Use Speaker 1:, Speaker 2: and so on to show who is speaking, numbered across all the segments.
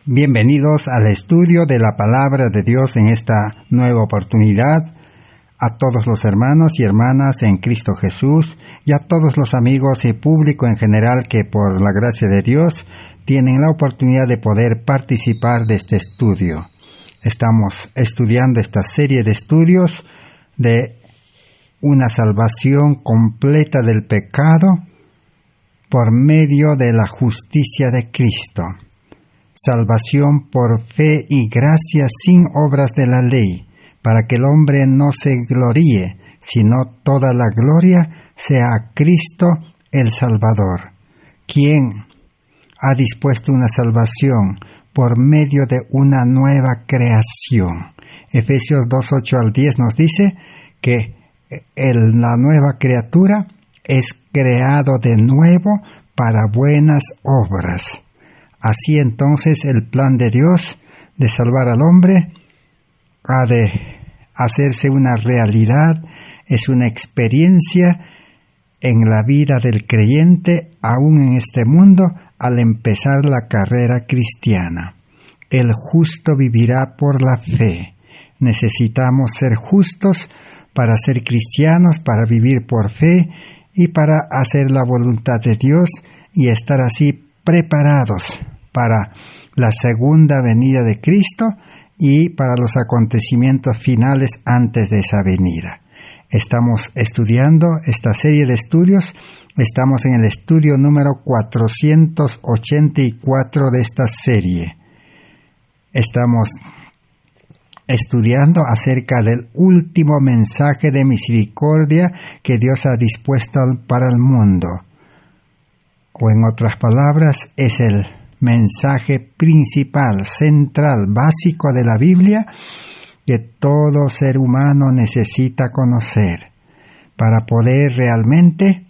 Speaker 1: Bienvenidos al estudio de la Palabra de Dios en esta nueva oportunidad. A todos los hermanos y hermanas en Cristo Jesús y a todos los amigos y público en general que por la gracia de Dios tienen la oportunidad de poder participar de este estudio. Estamos estudiando esta serie de estudios de una salvación completa del pecado por medio de la justicia de Cristo. Salvación por fe y gracia sin obras de la ley, para que el hombre no se gloríe, sino toda la gloria sea a Cristo el Salvador, quien ha dispuesto una salvación por medio de una nueva creación. Efesios 2:8 al 10 nos dice que la nueva criatura es creado de nuevo para buenas obras. Así entonces el plan de Dios de salvar al hombre ha de hacerse una realidad, es una experiencia en la vida del creyente, aún en este mundo, al empezar la carrera cristiana. El justo vivirá por la fe. Necesitamos ser justos para ser cristianos, para vivir por fe y para hacer la voluntad de Dios y estar así preparados para la segunda venida de Cristo y para los acontecimientos finales antes de esa venida. Estamos estudiando esta serie de estudios. Estamos en el estudio número 484 de esta serie. Estamos estudiando acerca del último mensaje de misericordia que Dios ha dispuesto para el mundo. O en otras palabras, es el mensaje principal, central, básico de la Biblia que todo ser humano necesita conocer para poder realmente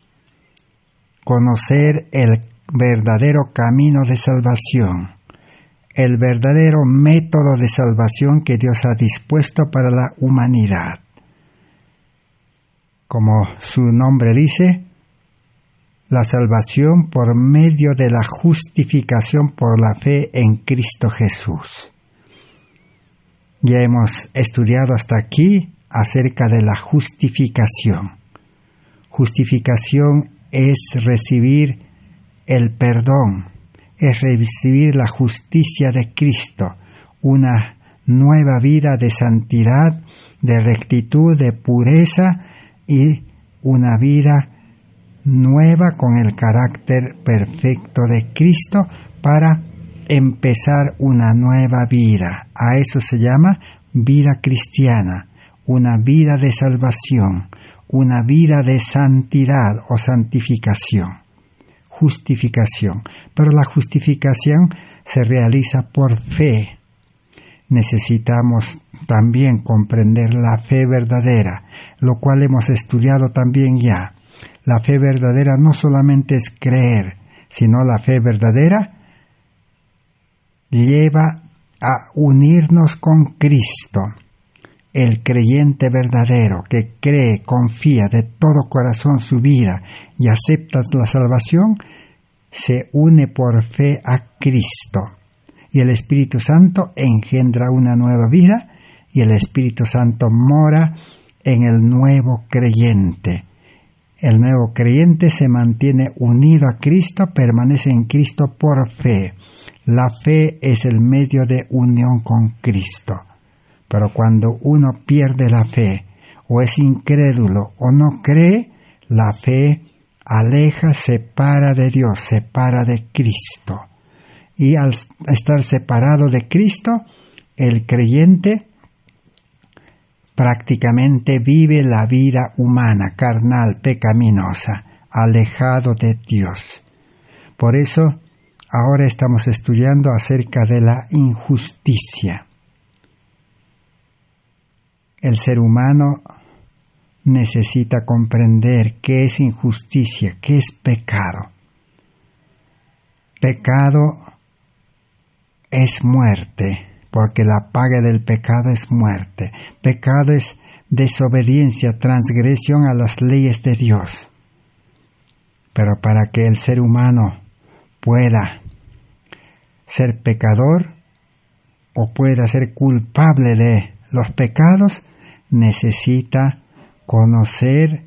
Speaker 1: conocer el verdadero camino de salvación, el verdadero método de salvación que Dios ha dispuesto para la humanidad. Como su nombre dice, la salvación por medio de la justificación por la fe en Cristo Jesús. Ya hemos estudiado hasta aquí acerca de la justificación. Justificación es recibir el perdón, es recibir la justicia de Cristo, una nueva vida de santidad, de rectitud, de pureza y una vida nueva con el carácter perfecto de Cristo para empezar una nueva vida. A eso se llama vida cristiana, una vida de salvación, una vida de santidad o santificación, justificación. Pero la justificación se realiza por fe. Necesitamos también comprender la fe verdadera, lo cual hemos estudiado también ya. La fe verdadera no solamente es creer, sino la fe verdadera lleva a unirnos con Cristo. El creyente verdadero que cree, confía de todo corazón su vida y acepta la salvación, se une por fe a Cristo. Y el Espíritu Santo engendra una nueva vida y el Espíritu Santo mora en el nuevo creyente. El nuevo creyente se mantiene unido a Cristo, permanece en Cristo por fe. La fe es el medio de unión con Cristo. Pero cuando uno pierde la fe, o es incrédulo, o no cree, la fe aleja, separa de Dios, separa de Cristo. Y al estar separado de Cristo, el creyente prácticamente vive la vida humana, carnal, pecaminosa, alejado de Dios. Por eso, ahora estamos estudiando acerca de la injusticia. El ser humano necesita comprender qué es injusticia, qué es pecado. Pecado es muerte, porque la paga del pecado es muerte. Pecado es desobediencia, transgresión a las leyes de Dios. Pero para que el ser humano pueda ser pecador, o pueda ser culpable de los pecados, necesita conocer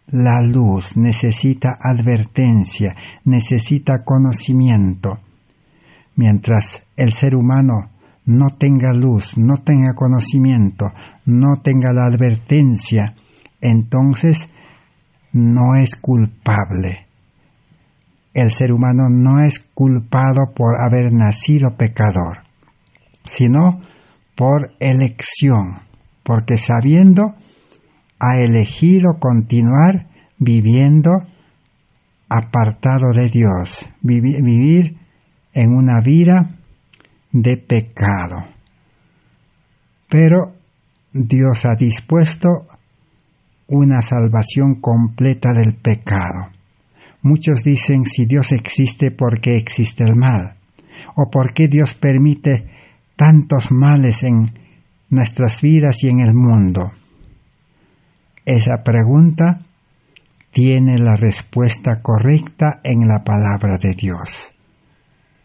Speaker 1: la luz, necesita advertencia, necesita conocimiento. Mientras el ser humano no tenga luz, no tenga conocimiento, no tenga la advertencia, entonces no es culpable. El ser humano no es culpado por haber nacido pecador, sino por elección, porque sabiendo ha elegido continuar viviendo apartado de Dios, vivir en una vida de pecado. Pero Dios ha dispuesto una salvación completa del pecado. Muchos dicen, si Dios existe, ¿por qué existe el mal? ¿O por qué Dios permite tantos males en nuestras vidas y en el mundo? Esa pregunta tiene la respuesta correcta en la palabra de Dios.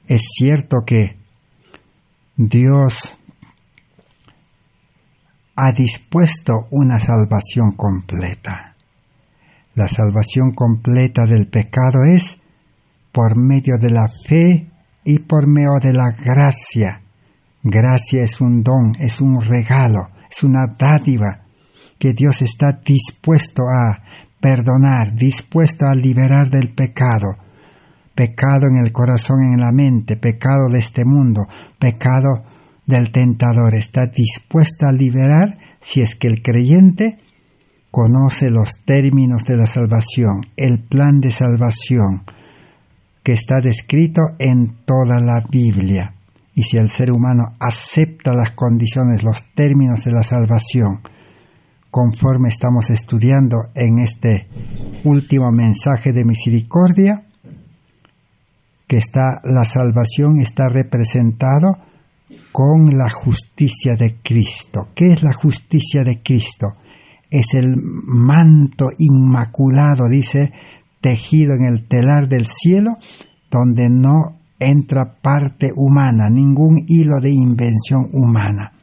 Speaker 1: Es cierto que Dios ha dispuesto una salvación completa. La salvación completa del pecado es por medio de la fe y por medio de la gracia. Gracia es un don, es un regalo, es una dádiva que Dios está dispuesto a perdonar, dispuesto a liberar del pecado. Pecado en el corazón, en la mente, pecado de este mundo, pecado del tentador. Está dispuesto a liberar si es que el creyente conoce los términos de la salvación, el plan de salvación que está descrito en toda la Biblia. Y si el ser humano acepta las condiciones, los términos de la salvación, conforme estamos estudiando en este último mensaje de misericordia, que la salvación está representado con la justicia de Cristo. ¿Qué es la justicia de Cristo? Es el manto inmaculado, dice, tejido en el telar del cielo, donde no entra parte humana, ningún hilo de invención humana.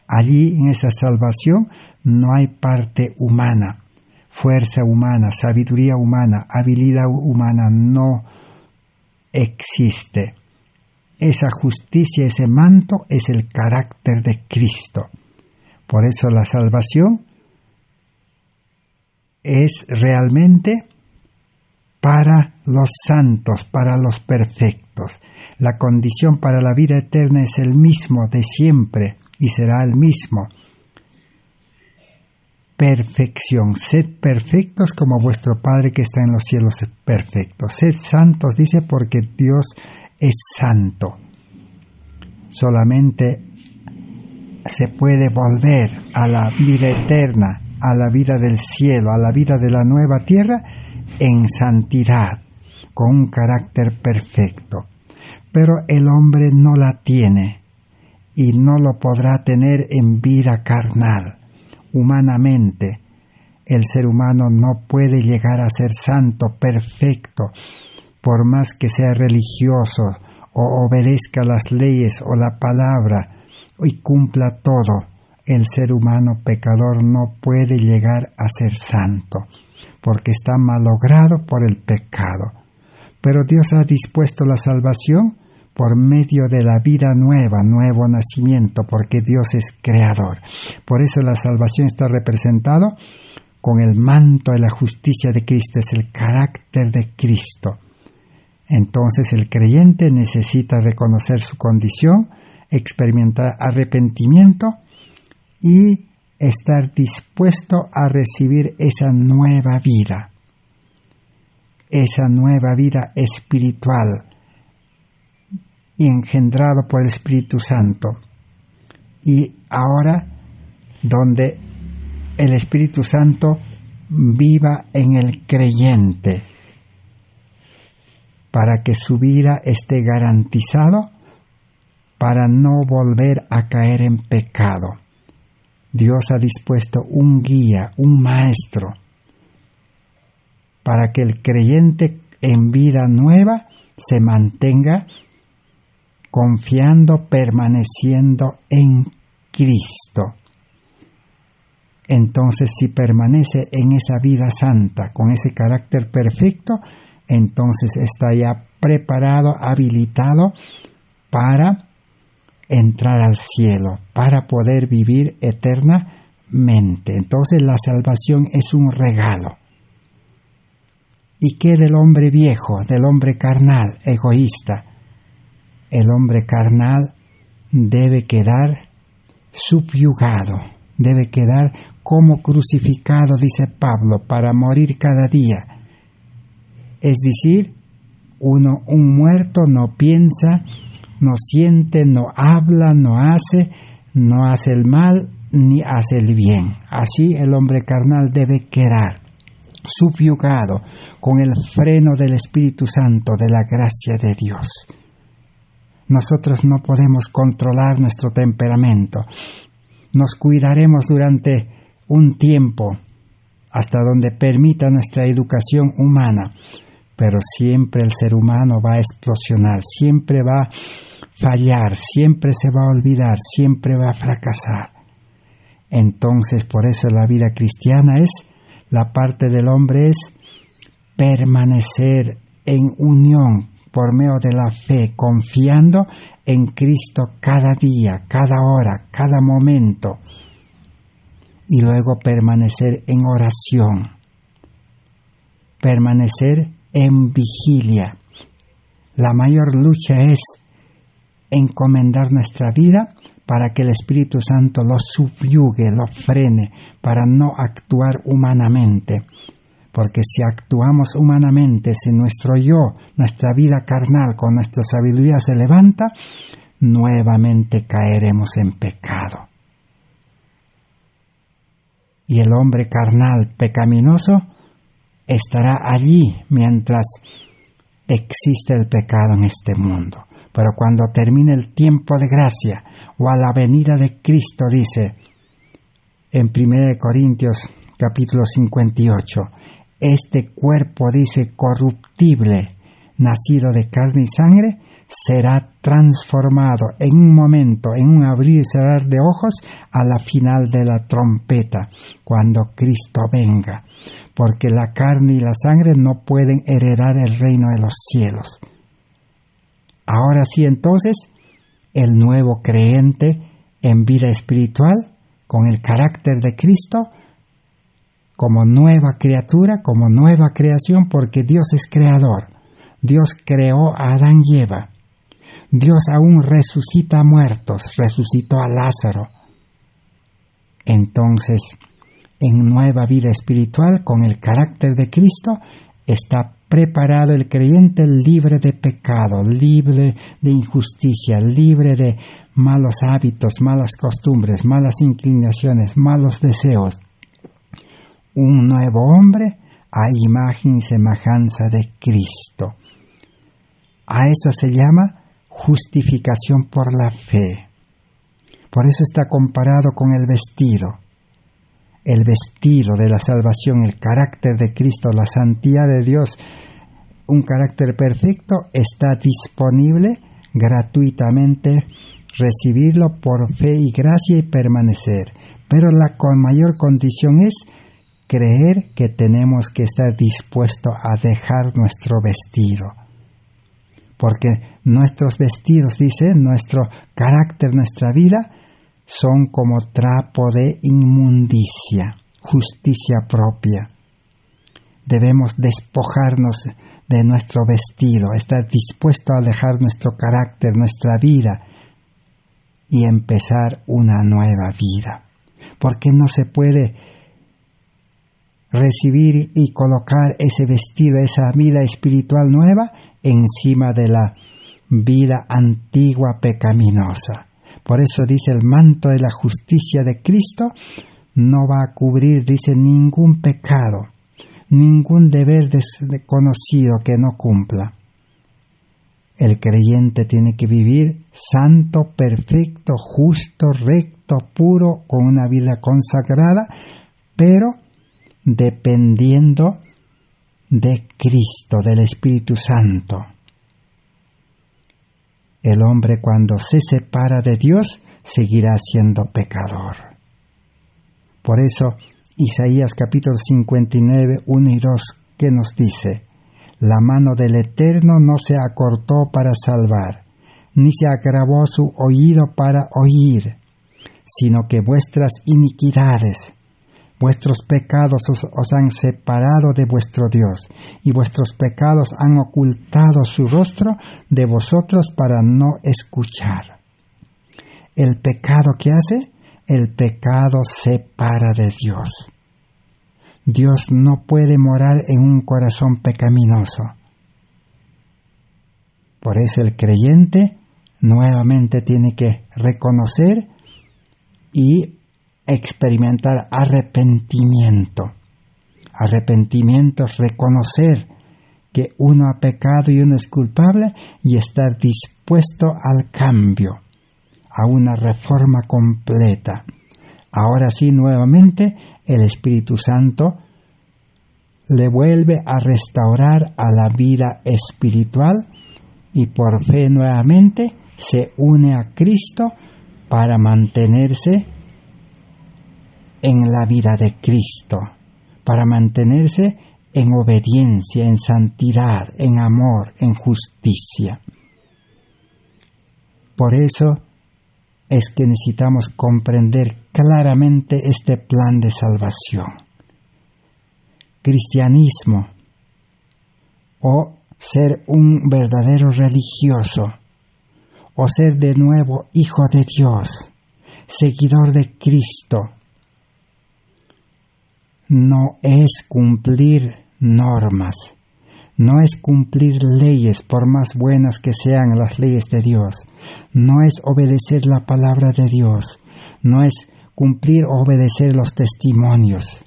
Speaker 1: Allí, en esa salvación, no hay parte humana, fuerza humana, sabiduría humana, habilidad humana, no existe. Esa justicia, ese manto, es el carácter de Cristo. Por eso la salvación es realmente para los santos, para los perfectos. La condición para la vida eterna es el mismo de siempre y será el mismo. Perfección. Sed perfectos como vuestro Padre que está en los cielos es perfecto. Sed santos, dice, porque Dios es santo. Solamente se puede volver a la vida eterna, a la vida del cielo, a la vida de la nueva tierra, en santidad, con un carácter perfecto. Pero el hombre no la tiene y no lo podrá tener en vida carnal. Humanamente, el ser humano no puede llegar a ser santo, perfecto, por más que sea religioso o obedezca las leyes o la palabra y cumpla todo. El ser humano pecador no puede llegar a ser santo, porque está malogrado por el pecado. Pero Dios ha dispuesto la salvación por medio de la vida nueva, nuevo nacimiento, porque Dios es creador. Por eso la salvación está representada con el manto de la justicia de Cristo, es el carácter de Cristo. Entonces el creyente necesita reconocer su condición, experimentar arrepentimiento y estar dispuesto a recibir esa nueva vida espiritual y engendrado por el Espíritu Santo. Y ahora, donde el Espíritu Santo viva en el creyente, para que su vida esté garantizado, para no volver a caer en pecado. Dios ha dispuesto un guía, un maestro, para que el creyente en vida nueva se mantenga confiando, permaneciendo en Cristo. Entonces, si permanece en esa vida santa, con ese carácter perfecto, entonces está ya preparado, habilitado para entrar al cielo, para poder vivir eternamente. Entonces, la salvación es un regalo. ¿Y qué del hombre viejo, del hombre carnal, egoísta? El hombre carnal debe quedar subyugado, debe quedar como crucificado, dice Pablo, para morir cada día. Es decir, un muerto no piensa, no siente, no habla, no hace el mal ni hace el bien. Así el hombre carnal debe quedar subyugado con el freno del Espíritu Santo, de la gracia de Dios. Nosotros no podemos controlar nuestro temperamento. Nos cuidaremos durante un tiempo, hasta donde permita nuestra educación humana, pero siempre el ser humano va a explosionar, siempre va a fallar, siempre se va a olvidar, siempre va a fracasar. Entonces, por eso la vida cristiana la parte del hombre es permanecer en unión por medio de la fe, confiando en Cristo cada día, cada hora, cada momento, y luego permanecer en oración, permanecer en vigilia. La mayor lucha es encomendar nuestra vida para que el Espíritu Santo lo subyugue, lo frene, para no actuar humanamente. Porque si actuamos humanamente, si nuestro yo, nuestra vida carnal con nuestra sabiduría se levanta, nuevamente caeremos en pecado. Y el hombre carnal pecaminoso estará allí mientras existe el pecado en este mundo. Pero cuando termine el tiempo de gracia o a la venida de Cristo, dice en 1 Corintios capítulo 58, este cuerpo, dice, corruptible, nacido de carne y sangre, será transformado en un momento, en un abrir y cerrar de ojos, a la final de la trompeta, cuando Cristo venga, porque la carne y la sangre no pueden heredar el reino de los cielos. Ahora sí, entonces, el nuevo creyente en vida espiritual, con el carácter de Cristo, como nueva criatura, como nueva creación, porque Dios es creador. Dios creó a Adán y Eva. Dios aún resucita a muertos, resucitó a Lázaro. Entonces, en nueva vida espiritual, con el carácter de Cristo, está preparado el creyente libre de pecado, libre de injusticia, libre de malos hábitos, malas costumbres, malas inclinaciones, malos deseos. Un nuevo hombre a imagen y semejanza de Cristo. A eso se llama justificación por la fe. Por eso está comparado con el vestido. El vestido de la salvación, el carácter de Cristo, la santidad de Dios, un carácter perfecto, está disponible gratuitamente, recibirlo por fe y gracia y permanecer. Pero la mayor condición es creer que tenemos que estar dispuestos a dejar nuestro vestido. Porque nuestros vestidos, dice, nuestro carácter, nuestra vida, son como trapo de inmundicia, justicia propia. Debemos despojarnos de nuestro vestido, estar dispuestos a dejar nuestro carácter, nuestra vida, y empezar una nueva vida. Porque no se puede recibir y colocar ese vestido, esa vida espiritual nueva, encima de la vida antigua pecaminosa. Por eso dice, el manto de la justicia de Cristo no va a cubrir, dice, ningún pecado, ningún deber desconocido que no cumpla. El creyente tiene que vivir santo, perfecto, justo, recto, puro, con una vida consagrada, pero dependiendo de Cristo, del Espíritu Santo. El hombre cuando se separa de Dios seguirá siendo pecador. Por eso, Isaías capítulo 59, 1 y 2, que nos dice: la mano del Eterno no se acortó para salvar, ni se agravó su oído para oír, sino que vuestras iniquidades, vuestros pecados os han separado de vuestro Dios, y vuestros pecados han ocultado su rostro de vosotros para no escuchar. ¿El pecado qué hace? El pecado separa de Dios. Dios no puede morar en un corazón pecaminoso. Por eso el creyente nuevamente tiene que reconocer y experimentar arrepentimiento. Arrepentimiento es reconocer que uno ha pecado y uno es culpable y estar dispuesto al cambio, a una reforma completa. Ahora sí, nuevamente, el Espíritu Santo le vuelve a restaurar a la vida espiritual y por fe nuevamente se une a Cristo para mantenerse en la vida de Cristo, para mantenerse en obediencia, en santidad, en amor, en justicia. Por eso es que necesitamos comprender claramente este plan de salvación. Cristianismo, o ser un verdadero religioso, o ser de nuevo hijo de Dios, seguidor de Cristo, no es cumplir normas, no es cumplir leyes por más buenas que sean las leyes de Dios, no es obedecer la palabra de Dios, no es cumplir o obedecer los testimonios.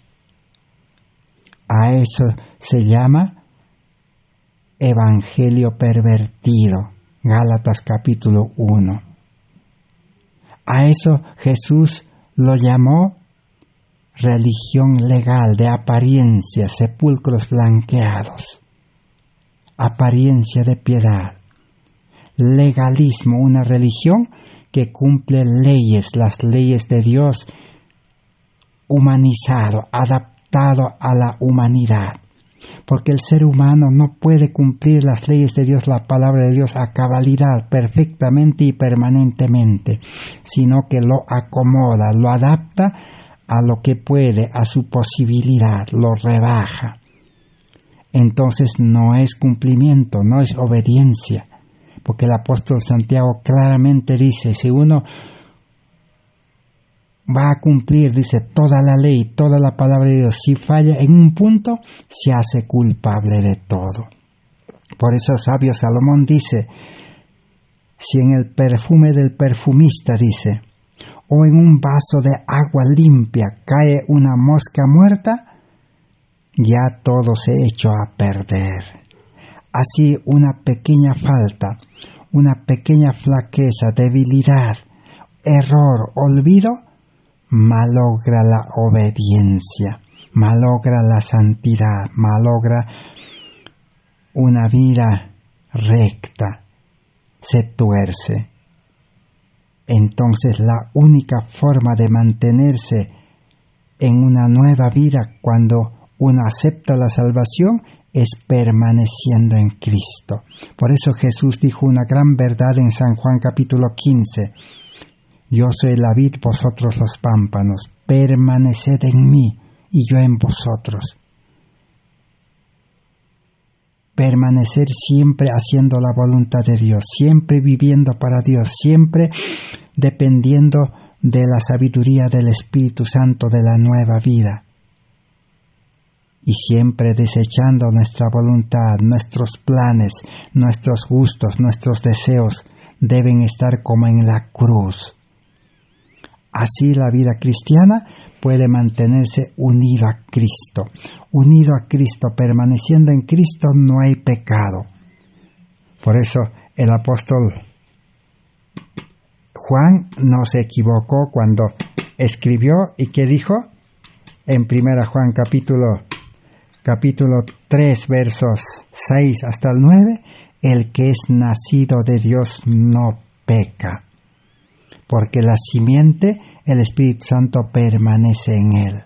Speaker 1: A eso se llama evangelio pervertido, Gálatas capítulo 1. A eso Jesús lo llamó religión legal de apariencia, sepulcros blanqueados, apariencia de piedad. Legalismo, una religión que cumple leyes, las leyes de Dios, humanizado, adaptado a la humanidad. Porque el ser humano no puede cumplir las leyes de Dios, la palabra de Dios a cabalidad, perfectamente y permanentemente, sino que lo acomoda, lo adapta a lo que puede, a su posibilidad, lo rebaja. Entonces no es cumplimiento, no es obediencia, porque el apóstol Santiago claramente dice, si uno va a cumplir, dice, toda la ley, toda la palabra de Dios, si falla en un punto, se hace culpable de todo. Por eso el sabio Salomón dice, si en el perfume del perfumista, dice, o en un vaso de agua limpia cae una mosca muerta, ya todo se echó a perder. Así una pequeña falta, una pequeña flaqueza, debilidad, error, olvido, malogra la obediencia, malogra la santidad, malogra una vida recta, se tuerce. Entonces la única forma de mantenerse en una nueva vida cuando uno acepta la salvación es permaneciendo en Cristo. Por eso Jesús dijo una gran verdad en San Juan capítulo 15. Yo soy la vid, vosotros los pámpanos. Permaneced en mí y yo en vosotros. Permanecer siempre haciendo la voluntad de Dios, siempre viviendo para Dios, siempre dependiendo de la sabiduría del Espíritu Santo de la nueva vida. Y siempre desechando nuestra voluntad, nuestros planes, nuestros gustos, nuestros deseos deben estar como en la cruz. Así la vida cristiana puede mantenerse unido a Cristo. Unido a Cristo, permaneciendo en Cristo, no hay pecado. Por eso el apóstol Juan no se equivocó cuando escribió y que dijo en 1 Juan capítulo 3 versos 6 hasta el 9, el que es nacido de Dios no peca, porque la simiente, el Espíritu Santo, permanece en él.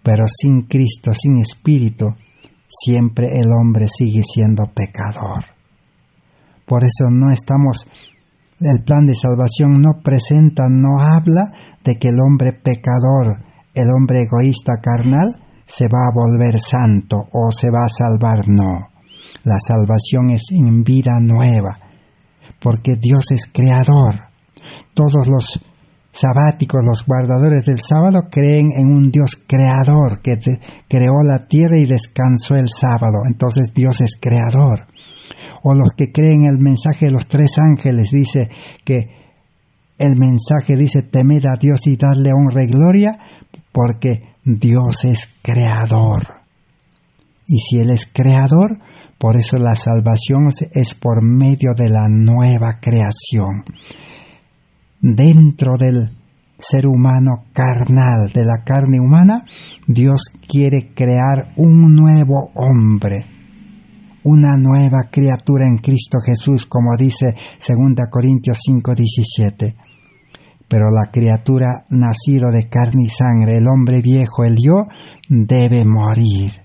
Speaker 1: Pero sin Cristo, sin Espíritu, siempre el hombre sigue siendo pecador. Por eso el plan de salvación no presenta, no habla de que el hombre pecador, el hombre egoísta carnal, se va a volver santo o se va a salvar, no. La salvación es en vida nueva, porque Dios es creador. Todos los sabáticos, los guardadores del sábado, creen en un Dios creador que creó la tierra y descansó el sábado. Entonces Dios es creador. O los que creen el mensaje de los 3 ángeles, dice que el mensaje dice: temed a Dios y dadle honra y gloria, porque Dios es creador. Y si Él es creador, por eso la salvación es por medio de la nueva creación. Dentro del ser humano carnal, de la carne humana, Dios quiere crear un nuevo hombre, una nueva criatura en Cristo Jesús, como dice 2 Corintios 5:17. Pero la criatura nacido de carne y sangre, el hombre viejo, el yo, debe morir.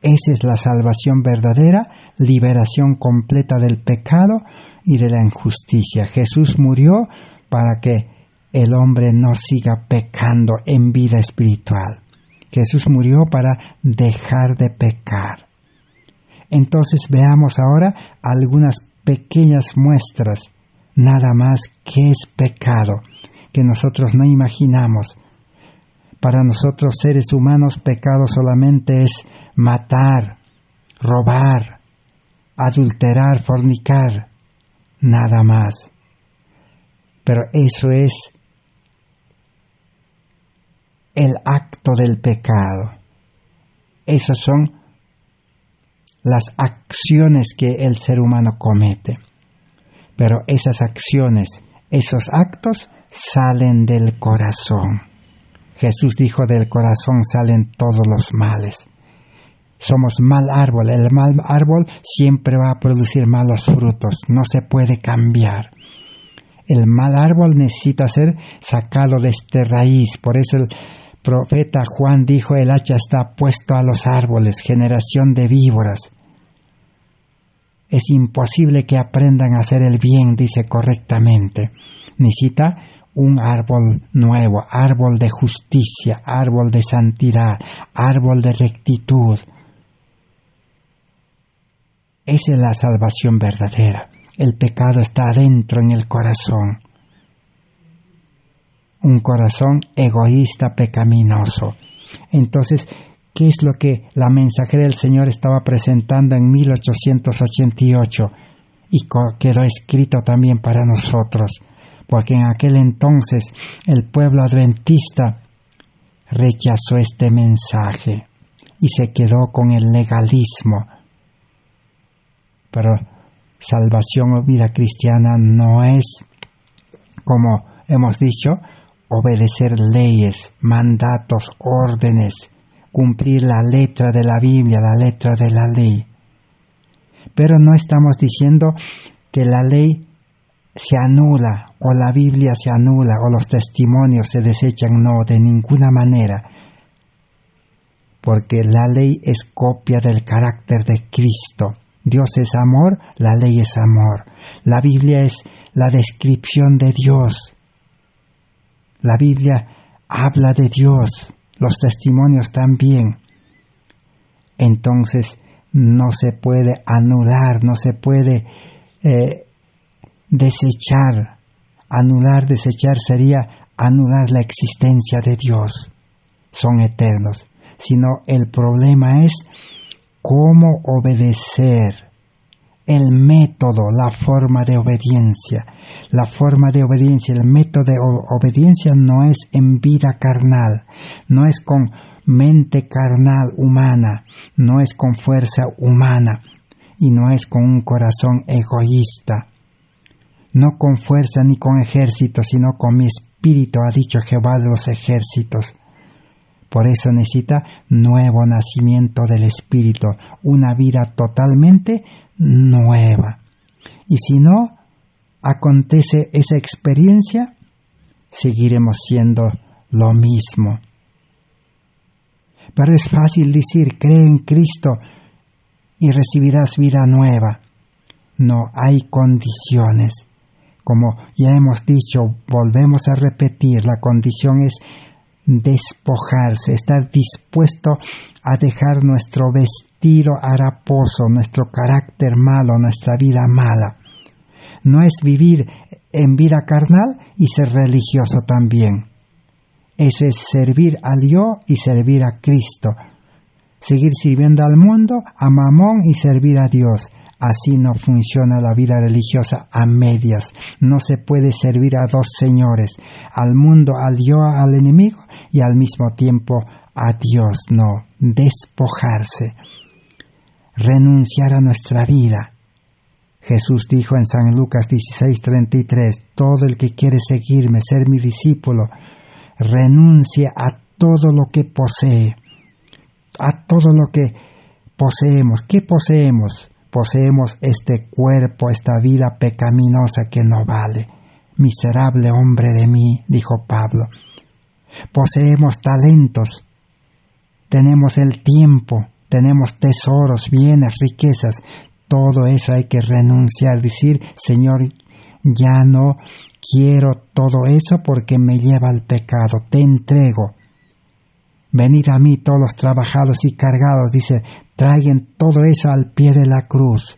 Speaker 1: Esa es la salvación verdadera, liberación completa del pecado y de la injusticia. Jesús murió para que el hombre no siga pecando en vida espiritual. Jesús murió para dejar de pecar. Entonces veamos ahora algunas pequeñas muestras, nada más, que es pecado, que nosotros no imaginamos. Para nosotros seres humanos, pecado solamente es matar, robar, adulterar, fornicar, nada más. Pero eso es el acto del pecado. Esas son las acciones que el ser humano comete. Pero esas acciones, esos actos, salen del corazón. Jesús dijo: del corazón salen todos los males. Somos mal árbol. El mal árbol siempre va a producir malos frutos. No se puede cambiar. El mal árbol necesita ser sacado de esta raíz. Por eso el profeta Juan dijo: el hacha está puesto a los árboles, generación de víboras. Es imposible que aprendan a hacer el bien, dice correctamente. Necesita un árbol nuevo, árbol de justicia, árbol de santidad, árbol de rectitud. Esa es la salvación verdadera. El pecado está adentro en el corazón. Un corazón egoísta, pecaminoso. Entonces, ¿qué es lo que la mensajera del Señor estaba presentando en 1888? Y quedó escrito también para nosotros. Porque en aquel entonces el pueblo adventista rechazó este mensaje y se quedó con el legalismo. Pero salvación o vida cristiana no es, como hemos dicho, obedecer leyes, mandatos, órdenes, cumplir la letra de la Biblia, la letra de la ley. Pero no estamos diciendo que la ley se anula, o la Biblia se anula, o los testimonios se desechan, no, de ninguna manera. Porque la ley es copia del carácter de Cristo. Dios es amor, la ley es amor. La Biblia es la descripción de Dios. La Biblia habla de Dios, los testimonios también. Entonces no se puede anular, no se puede desechar. Anular, desechar sería anular la existencia de Dios. Son eternos. Sino el problema es cómo obedecer, el método, la forma de obediencia. La forma de obediencia, el método de obediencia no es en vida carnal, no es con mente carnal humana, no es con fuerza humana y no es con un corazón egoísta. No con fuerza ni con ejército, sino con mi espíritu, ha dicho Jehová de los ejércitos. Por eso necesita nuevo nacimiento del Espíritu, una vida totalmente nueva. Y si no acontece esa experiencia, seguiremos siendo lo mismo. Pero es fácil decir, cree en Cristo y recibirás vida nueva. No hay condiciones. Como ya hemos dicho, volvemos a repetir, la condición es despojarse, estar dispuesto a dejar nuestro vestido haraposo, nuestro carácter malo, nuestra vida mala. No es vivir en vida carnal y ser religioso también. Eso es servir al yo y servir a Cristo. Seguir sirviendo al mundo, a Mamón y servir a Dios. Así no funciona la vida religiosa a medias. No se puede servir a dos señores, al mundo, al yo, al enemigo y al mismo tiempo a Dios. No, despojarse, renunciar a nuestra vida. Jesús dijo en San Lucas 16:33, todo el que quiere seguirme, ser mi discípulo, renuncie a todo lo que posee, a todo lo que poseemos. ¿Qué poseemos? Poseemos este cuerpo, esta vida pecaminosa que no vale. Miserable hombre de mí, dijo Pablo. Poseemos talentos, tenemos el tiempo, tenemos tesoros, bienes, riquezas. Todo eso hay que renunciar, decir, Señor, ya no quiero todo eso porque me lleva al pecado, te entrego. Venid a mí todos los trabajados y cargados, dice, traigan todo eso al pie de la cruz.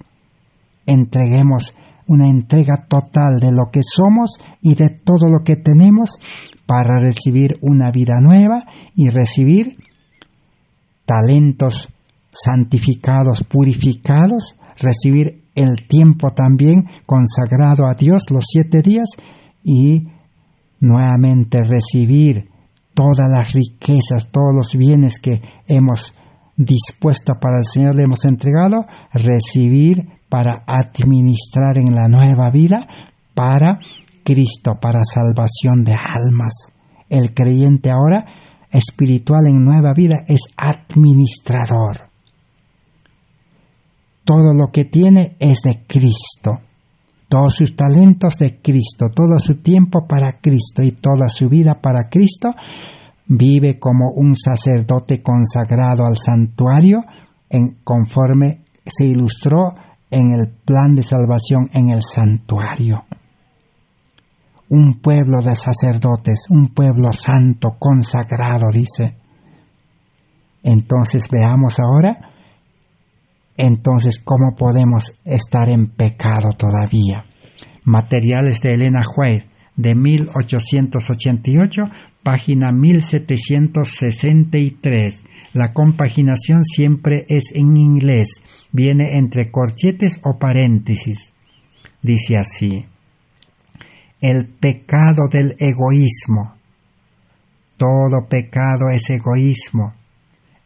Speaker 1: Entreguemos una entrega total de lo que somos y de todo lo que tenemos para recibir una vida nueva y recibir talentos santificados, purificados, recibir el tiempo también consagrado a Dios los 7 días y nuevamente recibir todas las riquezas, todos los bienes que hemos dispuesto para el Señor, le hemos entregado, recibir para administrar en la nueva vida para Cristo, para salvación de almas. El creyente ahora espiritual en nueva vida es administrador. Todo lo que tiene es de Cristo. Todos sus talentos de Cristo, todo su tiempo para Cristo y toda su vida para Cristo, vive como un sacerdote consagrado al santuario, conforme se ilustró en el plan de salvación en el santuario. Un pueblo de sacerdotes, un pueblo santo, consagrado, dice. Entonces veamos ahora, ¿cómo podemos estar en pecado todavía? Materiales de Elena White, de 1888, página 1763. La compaginación siempre es en inglés, viene entre corchetes o paréntesis. Dice así: el pecado del egoísmo. Todo pecado es egoísmo.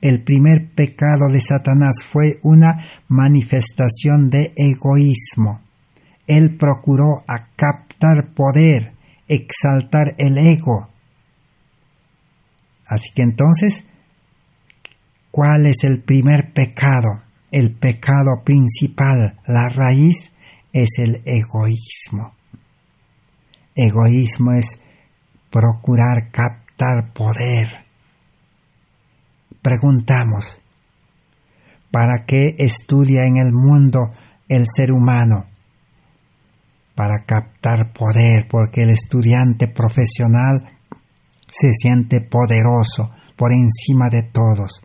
Speaker 1: El primer pecado de Satanás fue una manifestación de egoísmo. Él procuró captar poder, exaltar el ego. Así que entonces, ¿cuál es el primer pecado? El pecado principal, la raíz, es el egoísmo. Egoísmo es procurar captar poder. Preguntamos, ¿para qué estudia en el mundo el ser humano? Para captar poder, porque el estudiante profesional se siente poderoso por encima de todos.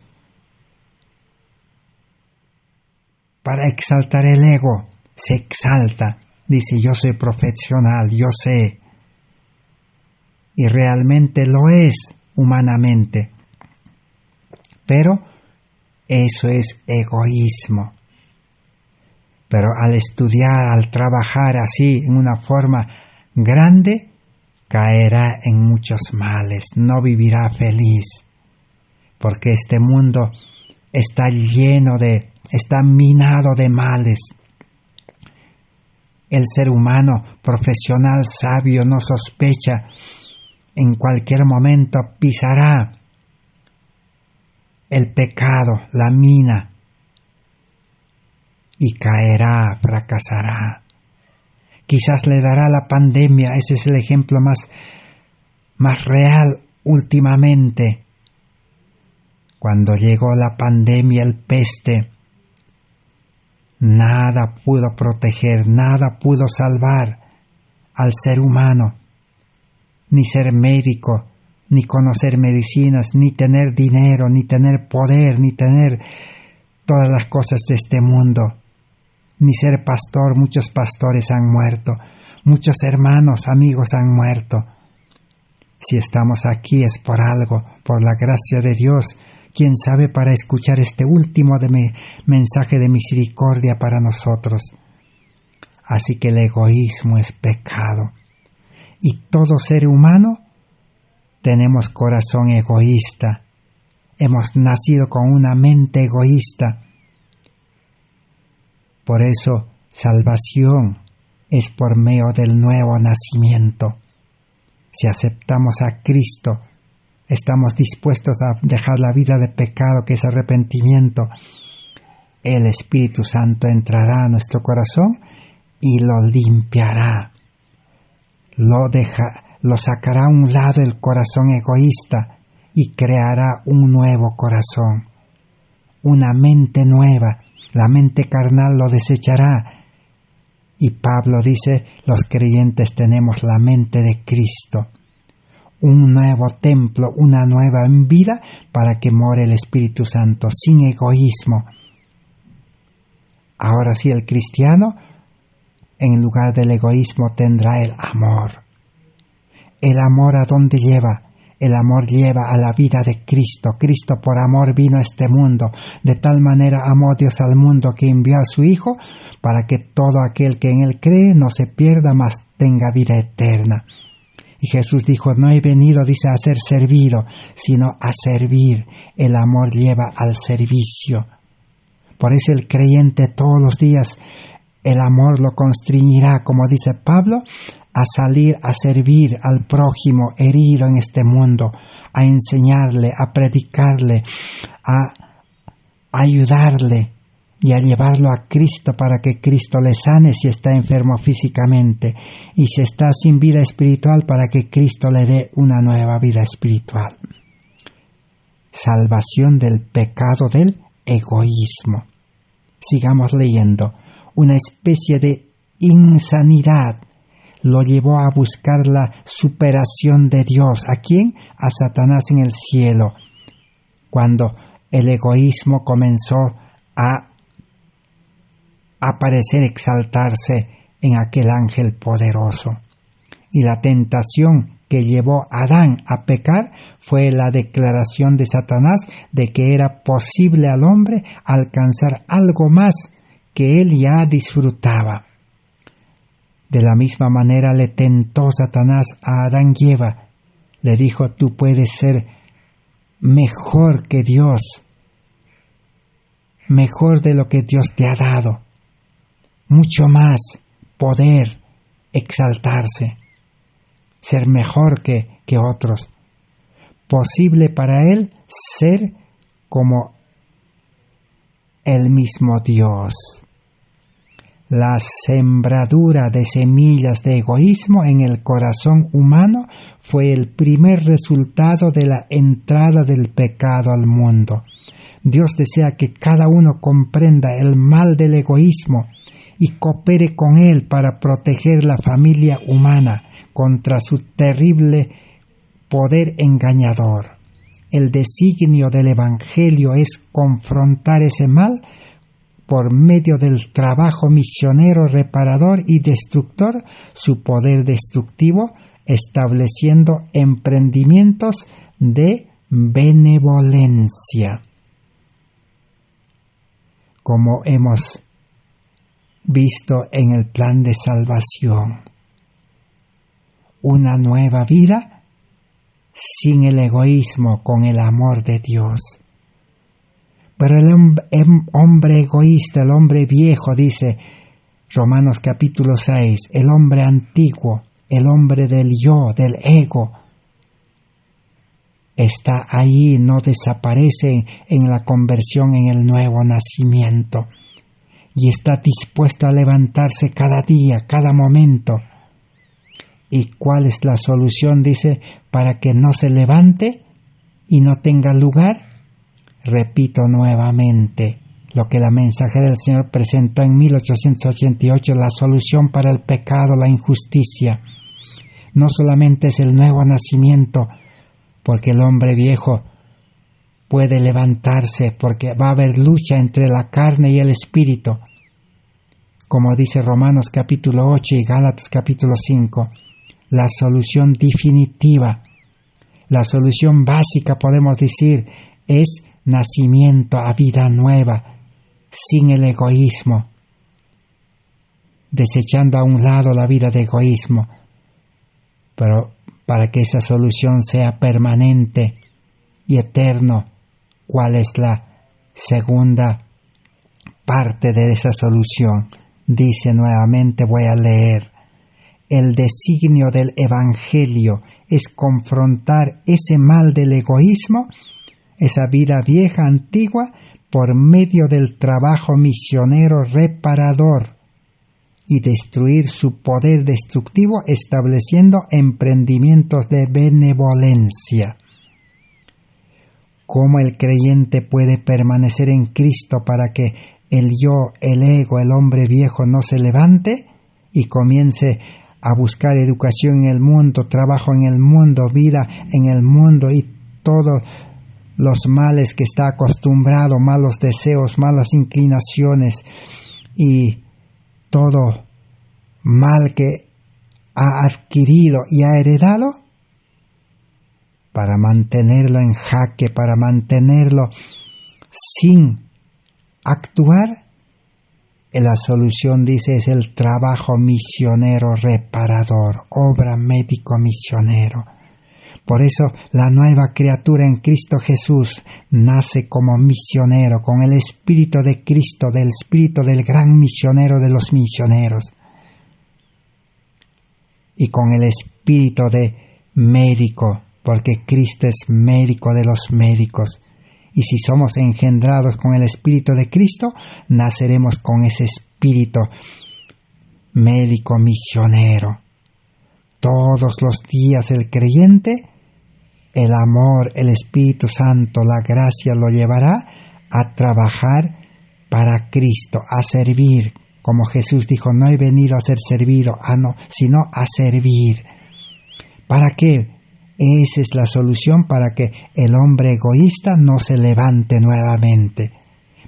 Speaker 1: Para exaltar el ego, se exalta, dice, yo soy profesional, yo sé. Y realmente lo es humanamente. Pero eso es egoísmo. Pero al estudiar, al trabajar así en una forma grande, caerá en muchos males, no vivirá feliz, porque este mundo está minado de males. El ser humano profesional sabio no sospecha, en cualquier momento pisará el pecado, la mina, y caerá, fracasará. Quizás le dará la pandemia, ese es el ejemplo más real últimamente. Cuando llegó la pandemia, el peste, nada pudo proteger, nada pudo salvar al ser humano, ni ser médico, ni conocer medicinas, ni tener dinero, ni tener poder, ni tener todas las cosas de este mundo, ni ser pastor. Muchos pastores han muerto, muchos hermanos, amigos han muerto. Si estamos aquí es por algo, por la gracia de Dios, quién sabe, para escuchar este último mensaje de misericordia para nosotros. Así que el egoísmo es pecado. Y todo ser humano tenemos corazón egoísta. Hemos nacido con una mente egoísta. Por eso, salvación es por medio del nuevo nacimiento. Si aceptamos a Cristo, estamos dispuestos a dejar la vida de pecado, que es arrepentimiento, el Espíritu Santo entrará a nuestro corazón y lo limpiará. Lo sacará a un lado el corazón egoísta y creará un nuevo corazón, una mente nueva. La mente carnal lo desechará. Y Pablo dice, los creyentes tenemos la mente de Cristo, un nuevo templo, una nueva vida para que more el Espíritu Santo, sin egoísmo. Ahora sí, el cristiano, en lugar del egoísmo, tendrá el amor. ¿El amor a dónde lleva? El amor lleva a la vida de Cristo. Cristo por amor vino a este mundo. De tal manera amó Dios al mundo que envió a su Hijo para que todo aquel que en Él cree no se pierda, mas tenga vida eterna. Y Jesús dijo, no he venido, dice, a ser servido, sino a servir. El amor lleva al servicio. Por eso el creyente todos los días, el amor lo constreñirá, como dice Pablo, a salir a servir al prójimo herido en este mundo, a enseñarle, a predicarle, a ayudarle y a llevarlo a Cristo para que Cristo le sane si está enfermo físicamente, y si está sin vida espiritual para que Cristo le dé una nueva vida espiritual. Salvación del pecado del egoísmo. Sigamos leyendo. Una especie de insanidad lo llevó a buscar la superación de Dios. ¿A quién? A Satanás en el cielo, cuando el egoísmo comenzó a aparecer, exaltarse en aquel ángel poderoso. Y la tentación que llevó a Adán a pecar fue la declaración de Satanás de que era posible al hombre alcanzar algo más que él ya disfrutaba. De la misma manera le tentó Satanás a Adán y Eva. Le dijo, tú puedes ser mejor que Dios, mejor de lo que Dios te ha dado, mucho más, poder, exaltarse, ser mejor que otros. Posible para él ser como el mismo Dios. La sembradura de semillas de egoísmo en el corazón humano fue el primer resultado de la entrada del pecado al mundo. Dios desea que cada uno comprenda el mal del egoísmo y coopere con él para proteger la familia humana contra su terrible poder engañador. El designio del Evangelio es confrontar ese mal por medio del trabajo misionero, reparador y destructor, su poder destructivo, estableciendo emprendimientos de benevolencia. Como hemos visto en el plan de salvación, una nueva vida sin el egoísmo, con el amor de Dios. Pero el hombre egoísta, el hombre viejo, dice Romanos capítulo 6, el hombre antiguo, el hombre del yo, del ego, está ahí, no desaparece en la conversión, en el nuevo nacimiento. Y está dispuesto a levantarse cada día, cada momento. ¿Y cuál es la solución? Dice, para que no se levante y no tenga lugar. Repito nuevamente lo que la mensajera del Señor presentó en 1888, la solución para el pecado, la injusticia. No solamente es el nuevo nacimiento, porque el hombre viejo puede levantarse, porque va a haber lucha entre la carne y el espíritu, como dice Romanos capítulo 8 y Gálatas capítulo 5. La solución definitiva, la solución básica, podemos decir, es nacimiento a vida nueva, sin el egoísmo, desechando a un lado la vida de egoísmo. Pero para que esa solución sea permanente y eterno, ¿cuál es la segunda parte de esa solución? Dice nuevamente, voy a leer: el designio del Evangelio es confrontar ese mal del egoísmo, esa vida vieja, antigua, por medio del trabajo misionero reparador y destruir su poder destructivo, estableciendo emprendimientos de benevolencia. ¿Cómo el creyente puede permanecer en Cristo para que el yo, el ego, el hombre viejo no se levante y comience a buscar educación en el mundo, trabajo en el mundo, vida en el mundo y todos los males que está acostumbrado, malos deseos, malas inclinaciones y todo mal que ha adquirido y ha heredado, para mantenerlo en jaque, para mantenerlo sin actuar? La solución, dice, es el trabajo misionero reparador, obra médico misionero. Por eso la nueva criatura en Cristo Jesús nace como misionero, con el Espíritu de Cristo, del Espíritu del gran misionero de los misioneros, y con el Espíritu de médico, porque Cristo es médico de los médicos. Y si somos engendrados con el Espíritu de Cristo, naceremos con ese Espíritu médico misionero. Todos los días el creyente, el amor, el Espíritu Santo, la gracia lo llevará a trabajar para Cristo, a servir. Como Jesús dijo, no he venido a ser servido, sino a servir. ¿Para qué? Esa es la solución, para que el hombre egoísta no se levante nuevamente.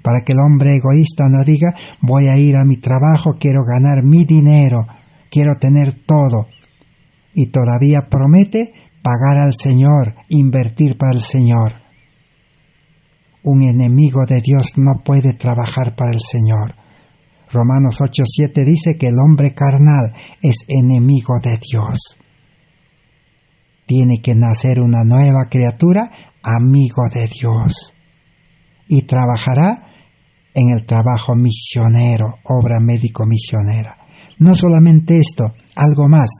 Speaker 1: Para que el hombre egoísta no diga, voy a ir a mi trabajo, quiero ganar mi dinero, quiero tener todo. Y todavía promete pagar al Señor, invertir para el Señor. Un enemigo de Dios no puede trabajar para el Señor. Romanos 8:7 dice que el hombre carnal es enemigo de Dios. Tiene que nacer una nueva criatura, amigo de Dios, y trabajará en el trabajo misionero, obra médico misionera. No solamente esto, algo más.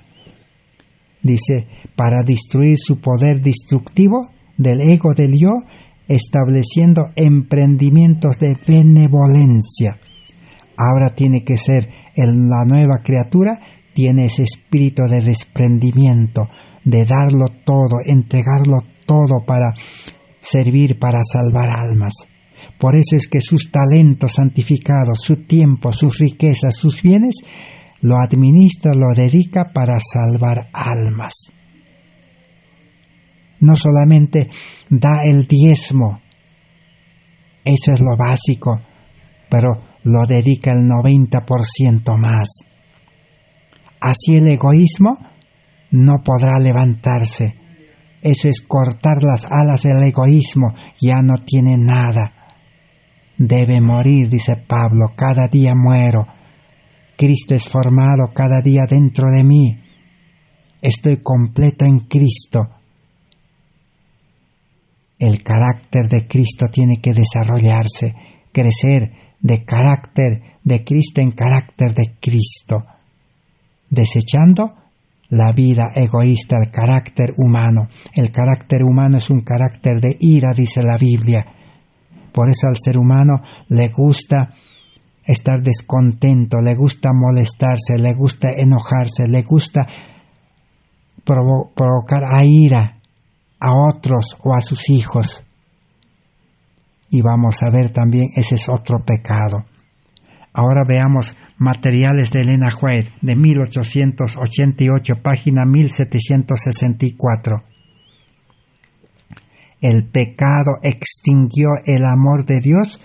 Speaker 1: Dice, para destruir su poder destructivo del ego del yo, estableciendo emprendimientos de benevolencia. Ahora tiene que ser la nueva criatura, tiene ese espíritu de desprendimiento, de darlo todo, entregarlo todo para servir, para salvar almas. Por eso es que sus talentos santificados, su tiempo, sus riquezas, sus bienes, lo administra, lo dedica para salvar almas. No solamente da el diezmo, eso es lo básico, pero lo dedica el 90% más. Así el egoísmo no podrá levantarse. Eso es cortar las alas del egoísmo, ya no tiene nada. Debe morir, dice Pablo, cada día muero. Cristo es formado cada día dentro de mí. Estoy completo en Cristo. El carácter de Cristo tiene que desarrollarse, crecer de carácter de Cristo en carácter de Cristo, desechando la vida egoísta, el carácter humano. El carácter humano es un carácter de ira, dice la Biblia. Por eso al ser humano le gusta estar descontento, le gusta molestarse, le gusta enojarse, le gusta provocar a ira a otros o a sus hijos. Y vamos a ver también, ese es otro pecado. Ahora veamos Materiales de Elena White, de 1888, página 1764. El pecado extinguió el amor de Dios,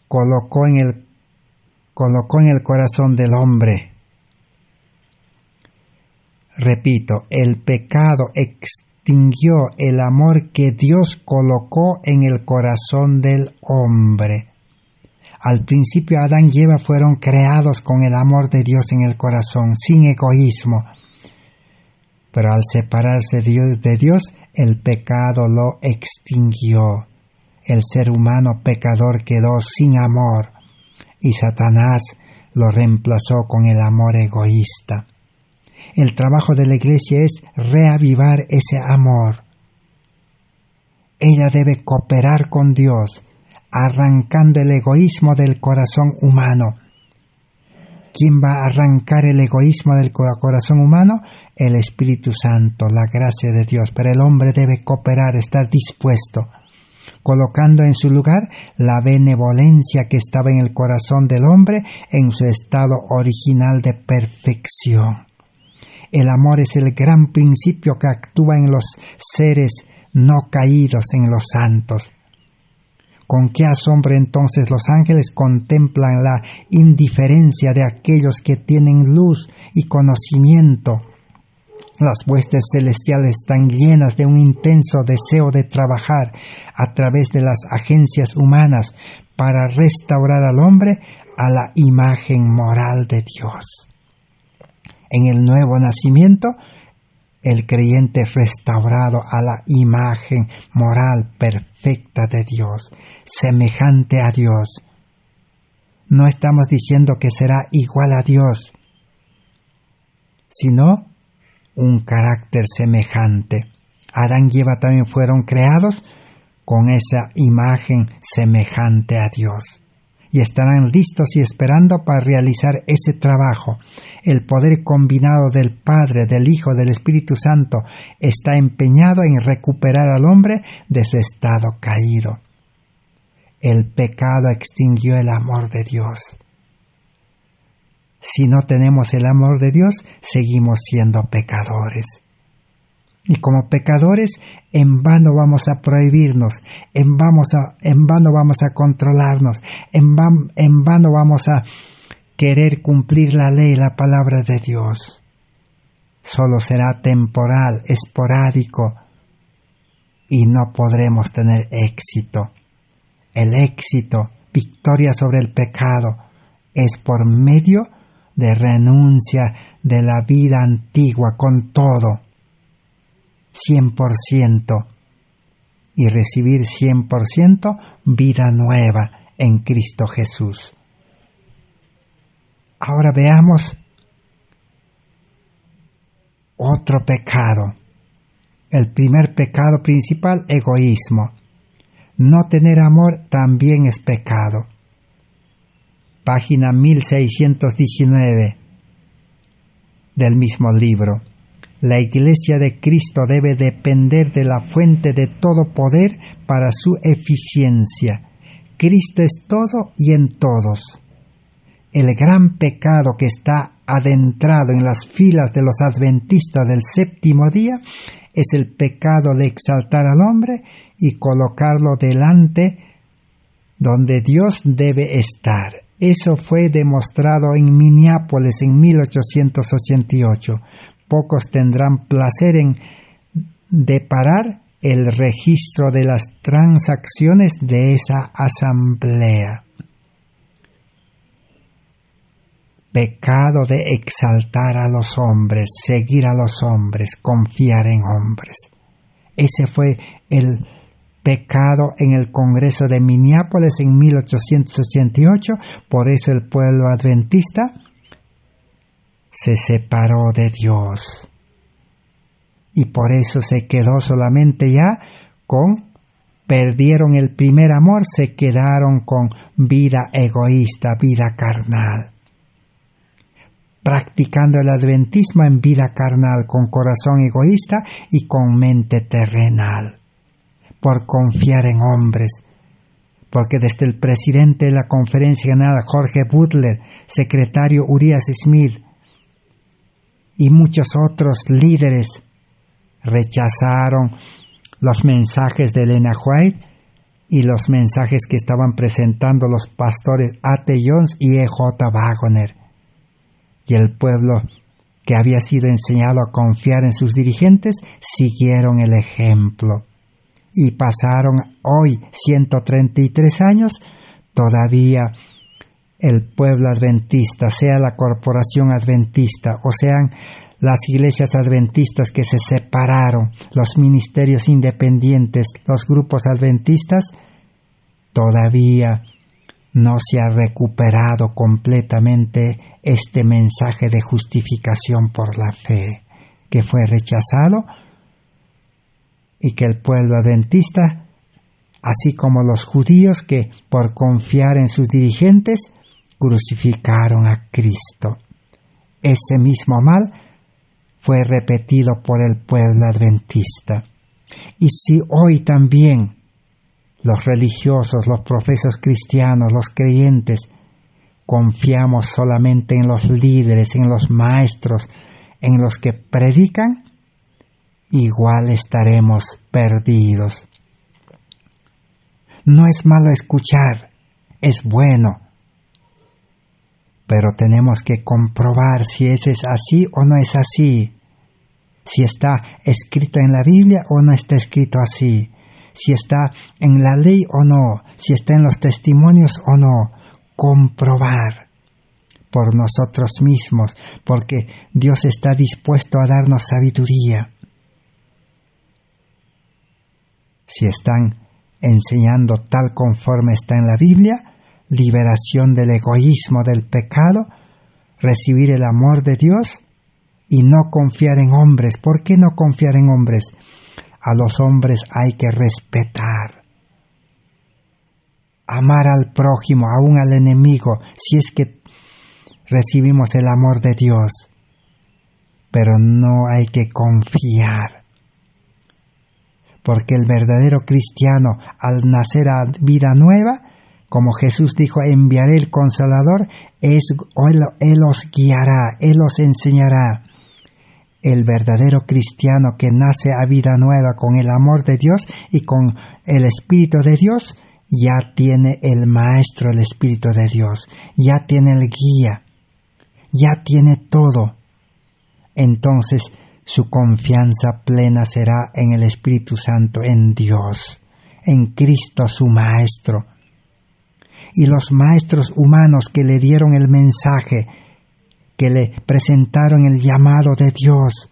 Speaker 1: colocó en el corazón del hombre. Repito, el pecado extinguió el amor que Dios colocó en el corazón del hombre. Al principio Adán y Eva fueron creados con el amor de Dios en el corazón, sin egoísmo. Pero al separarse de Dios, el pecado lo extinguió. El ser humano pecador quedó sin amor y Satanás lo reemplazó con el amor egoísta. El trabajo de la Iglesia es reavivar ese amor. Ella debe cooperar con Dios, arrancando el egoísmo del corazón humano. ¿Quién va a arrancar el egoísmo del corazón humano? El Espíritu Santo, la gracia de Dios. Pero el hombre debe cooperar, estar dispuesto, colocando en su lugar la benevolencia que estaba en el corazón del hombre en su estado original de perfección. El amor es el gran principio que actúa en los seres no caídos, en los santos. Con qué asombro entonces los ángeles contemplan la indiferencia de aquellos que tienen luz y conocimiento. Las huestes celestiales están llenas de un intenso deseo de trabajar a través de las agencias humanas para restaurar al hombre a la imagen moral de Dios. En el nuevo nacimiento, el creyente es restaurado a la imagen moral perfecta de Dios, semejante a Dios. No estamos diciendo que será igual a Dios, sino un carácter semejante. Adán y Eva también fueron creados con esa imagen semejante a Dios. Y estarán listos y esperando para realizar ese trabajo. El poder combinado del Padre, del Hijo, del Espíritu Santo está empeñado en recuperar al hombre de su estado caído. El pecado extinguió el amor de Dios. Si no tenemos el amor de Dios, seguimos siendo pecadores. Y como pecadores, en vano vamos a prohibirnos, en vano vamos a controlarnos, en vano vamos a querer cumplir la ley, la palabra de Dios. Solo será temporal, esporádico, y no podremos tener éxito. El éxito, victoria sobre el pecado, es por medio de renuncia de la vida antigua con todo, 100%, y recibir 100% vida nueva en Cristo Jesús. Ahora veamos otro pecado. El primer pecado principal, egoísmo. No tener amor también es pecado. Página 1619 del mismo libro. La Iglesia de Cristo debe depender de la fuente de todo poder para su eficiencia. Cristo es todo y en todos. El gran pecado que está adentrado en las filas de los adventistas del séptimo día es el pecado de exaltar al hombre y colocarlo delante donde Dios debe estar. Eso fue demostrado en Minneapolis en 1888. Pocos tendrán placer en deparar el registro de las transacciones de esa asamblea. Pecado de exaltar a los hombres, seguir a los hombres, confiar en hombres. Ese fue el pecado en el Congreso de Minneapolis en 1888, por eso el pueblo adventista se separó de Dios. Y por eso se quedó solamente ya perdieron el primer amor, se quedaron con vida egoísta, vida carnal. Practicando el adventismo en vida carnal, con corazón egoísta y con mente terrenal. Por confiar en hombres. Porque desde el presidente de la Conferencia General, Jorge Butler, secretario Urias Smith y muchos otros líderes rechazaron los mensajes de Elena White y los mensajes que estaban presentando los pastores A.T. Jones y E.J. Wagner. Y el pueblo que había sido enseñado a confiar en sus dirigentes siguieron el ejemplo. Y pasaron hoy 133 años, todavía el pueblo adventista, sea la corporación adventista o sean las iglesias adventistas que se separaron, los ministerios independientes, los grupos adventistas, todavía no se ha recuperado completamente este mensaje de justificación por la fe, que fue rechazado y que el pueblo adventista, así como los judíos que por confiar en sus dirigentes, crucificaron a Cristo. Ese mismo mal fue repetido por el pueblo adventista. Y si hoy también los religiosos, los profesos cristianos, los creyentes, confiamos solamente en los líderes, en los maestros, en los que predican, igual estaremos perdidos. No es malo escuchar, es bueno, pero tenemos que comprobar si eso es así o no es así, si está escrito en la Biblia o no está escrito así, si está en la ley o no, si está en los testimonios o no. Comprobar por nosotros mismos, porque Dios está dispuesto a darnos sabiduría. Si están enseñando tal conforme está en la Biblia, liberación del egoísmo, del pecado, recibir el amor de Dios y no confiar en hombres. ¿Por qué no confiar en hombres? A los hombres hay que respetar. Amar al prójimo, aún al enemigo, si es que recibimos el amor de Dios. Pero no hay que confiar. Porque el verdadero cristiano, al nacer a vida nueva, como Jesús dijo, enviaré el Consolador, Él os guiará, Él os enseñará. El verdadero cristiano que nace a vida nueva con el amor de Dios y con el Espíritu de Dios, ya tiene el Maestro, el Espíritu de Dios, ya tiene el guía, ya tiene todo. Entonces su confianza plena será en el Espíritu Santo, en Dios, en Cristo su Maestro. Y los maestros humanos que le dieron el mensaje, que le presentaron el llamado de Dios,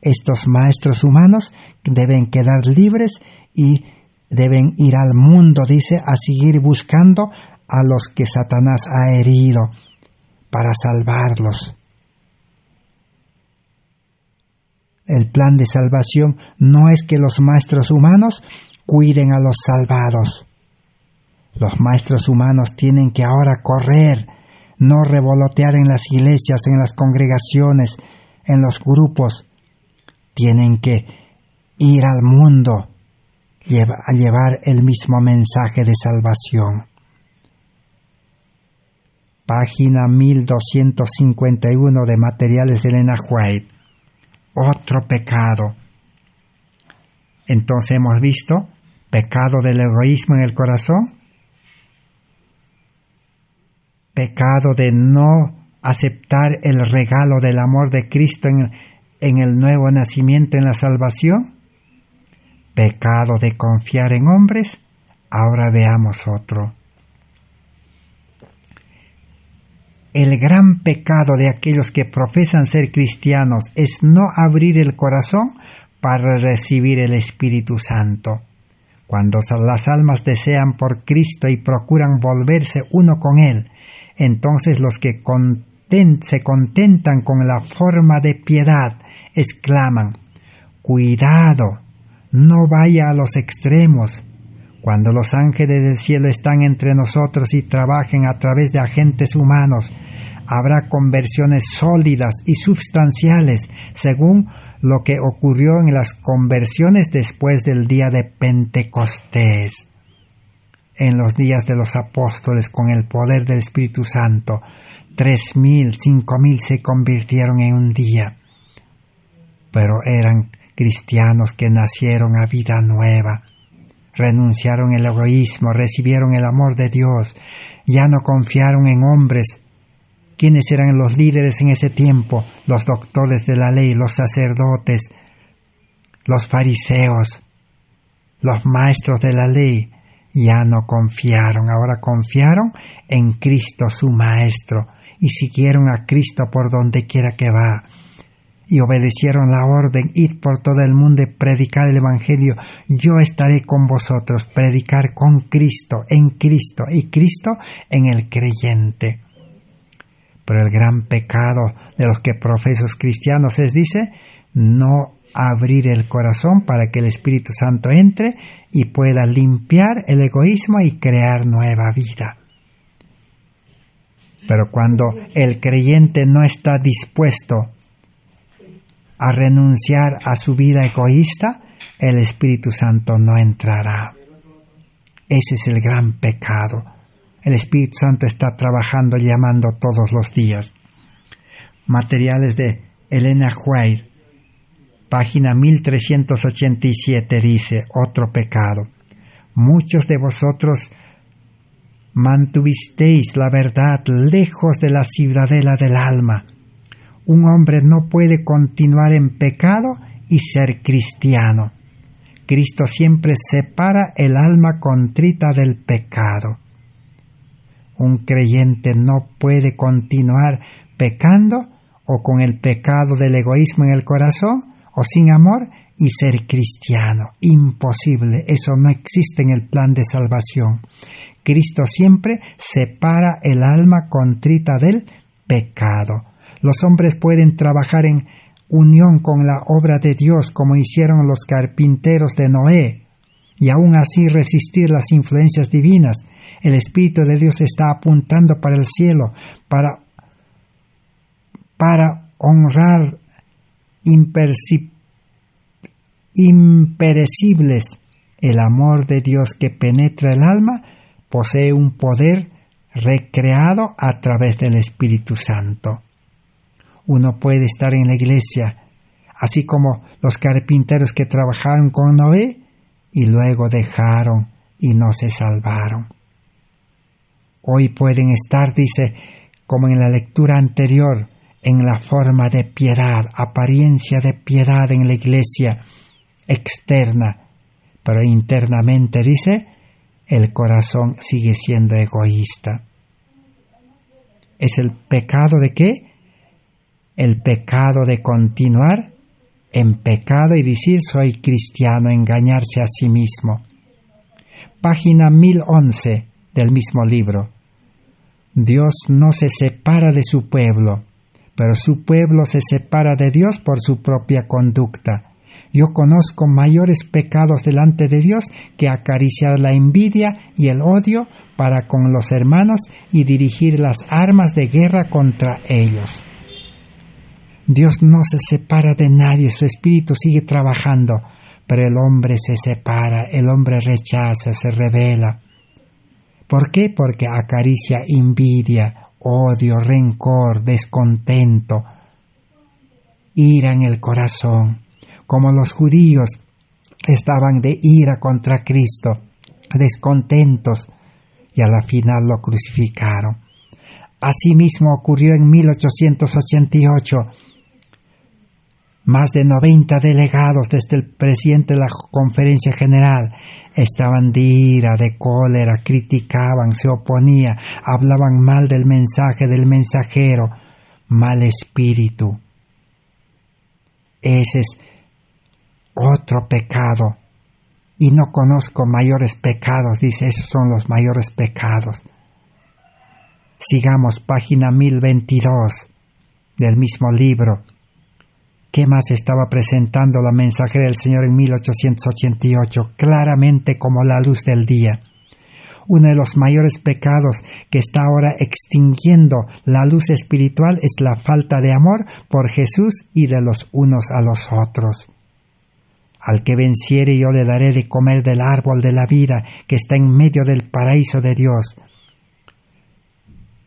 Speaker 1: estos maestros humanos deben quedar libres y deben ir al mundo, dice, a seguir buscando a los que Satanás ha herido para salvarlos. El plan de salvación no es que los maestros humanos cuiden a los salvados. Los maestros humanos tienen que ahora correr, no revolotear en las iglesias, en las congregaciones, en los grupos. Tienen que ir al mundo a llevar el mismo mensaje de salvación. Página 1251 de Materiales de Elena White. Otro pecado. Entonces hemos visto pecado del egoísmo en el corazón, pecado de no aceptar el regalo del amor de Cristo en el nuevo nacimiento, en la salvación, pecado de confiar en hombres. Ahora veamos otro. El gran pecado de aquellos que profesan ser cristianos es no abrir el corazón para recibir el Espíritu Santo. Cuando las almas desean por Cristo y procuran volverse uno con Él, entonces los que se contentan con la forma de piedad, exclaman: cuidado, no vaya a los extremos. Cuando los ángeles del cielo están entre nosotros y trabajen a través de agentes humanos, habrá conversiones sólidas y substanciales, según lo que ocurrió en las conversiones después del día de Pentecostés. En los días de los apóstoles, con el poder del Espíritu Santo, 3,000, 5,000 se convirtieron en un día. Pero eran cristianos que nacieron a vida nueva, renunciaron al egoísmo, recibieron el amor de Dios, ya no confiaron en hombres. ¿Quiénes eran los líderes en ese tiempo? Los doctores de la ley, los sacerdotes, los fariseos, los maestros de la ley. Ya no confiaron, ahora confiaron en Cristo su Maestro y siguieron a Cristo por donde quiera que va. Y obedecieron la orden: id por todo el mundo y predicar el Evangelio. Yo estaré con vosotros, predicar con Cristo, en Cristo y Cristo en el creyente. Pero el gran pecado de los que profesos cristianos es, dice, no abrir el corazón para que el Espíritu Santo entre y pueda limpiar el egoísmo y crear nueva vida. Pero cuando el creyente no está dispuesto a renunciar a su vida egoísta, el Espíritu Santo no entrará. Ese es el gran pecado. El Espíritu Santo está trabajando, llamando todos los días. Materiales de Elena White, página 1387, dice: otro pecado. Muchos de vosotros mantuvisteis la verdad lejos de la ciudadela del alma. Un hombre no puede continuar en pecado y ser cristiano. Cristo siempre separa el alma contrita del pecado. Un creyente no puede continuar pecando o con el pecado del egoísmo en el corazón o sin amor y ser cristiano. Imposible, eso no existe en el plan de salvación. Cristo siempre separa el alma contrita del pecado. Los hombres pueden trabajar en unión con la obra de Dios como hicieron los carpinteros de Noé y aún así resistir las influencias divinas. El Espíritu de Dios está apuntando para el cielo, para honrar imperecibles. El amor de Dios que penetra el alma posee un poder recreado a través del Espíritu Santo. Uno puede estar en la iglesia, así como los carpinteros que trabajaron con Noé y luego dejaron y no se salvaron. Hoy pueden estar, dice, como en la lectura anterior, en la forma de piedad, apariencia de piedad en la iglesia externa, pero internamente, dice, el corazón sigue siendo egoísta. ¿Es el pecado de qué? El pecado de continuar en pecado y decir soy cristiano, engañarse a sí mismo. Página 1011 del mismo libro. Dios no se separa de su pueblo, pero su pueblo se separa de Dios por su propia conducta. Yo conozco mayores pecados delante de Dios que acariciar la envidia y el odio para con los hermanos y dirigir las armas de guerra contra ellos. Dios no se separa de nadie, su espíritu sigue trabajando, pero el hombre se separa, el hombre rechaza, se rebela. ¿Por qué? Porque acaricia envidia, odio, rencor, descontento, ira en el corazón. Como los judíos estaban de ira contra Cristo, descontentos, y a la final lo crucificaron. Asimismo ocurrió en 1888. Más de 90 delegados, desde el presidente de la Conferencia General, estaban de ira, de cólera, criticaban, se oponían, hablaban mal del mensaje, del mensajero, mal espíritu. Ese es otro pecado. Y no conozco mayores pecados, dice, esos son los mayores pecados. Sigamos página 1022 del mismo libro. ¿Qué más estaba presentando la mensajera del Señor en 1888? Claramente como la luz del día. Uno de los mayores pecados que está ahora extinguiendo la luz espiritual es la falta de amor por Jesús y de los unos a los otros. Al que venciere yo le daré de comer del árbol de la vida que está en medio del paraíso de Dios.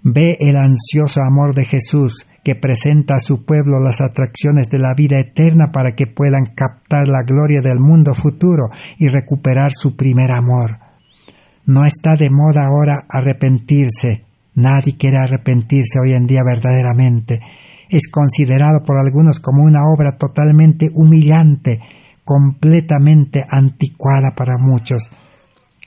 Speaker 1: Ve el ansioso amor de Jesús que presenta a su pueblo las atracciones de la vida eterna para que puedan captar la gloria del mundo futuro y recuperar su primer amor. No está de moda ahora arrepentirse. Nadie quiere arrepentirse hoy en día verdaderamente. Es considerado por algunos como una obra totalmente humillante, completamente anticuada para muchos.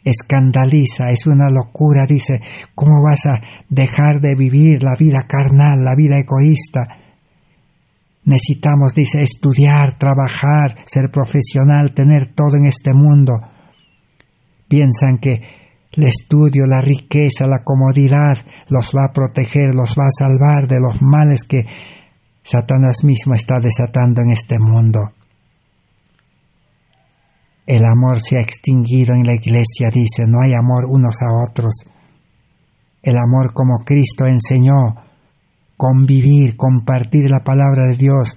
Speaker 1: Escandaliza, es una locura, dice, ¿cómo vas a dejar de vivir la vida carnal, la vida egoísta? Necesitamos, dice, estudiar, trabajar, ser profesional, tener todo en este mundo. Piensan que el estudio, la riqueza, la comodidad los va a proteger, los va a salvar de los males que Satanás mismo está desatando en este mundo. El amor se ha extinguido en la iglesia, dice, no hay amor unos a otros. El amor como Cristo enseñó, convivir, compartir la palabra de Dios,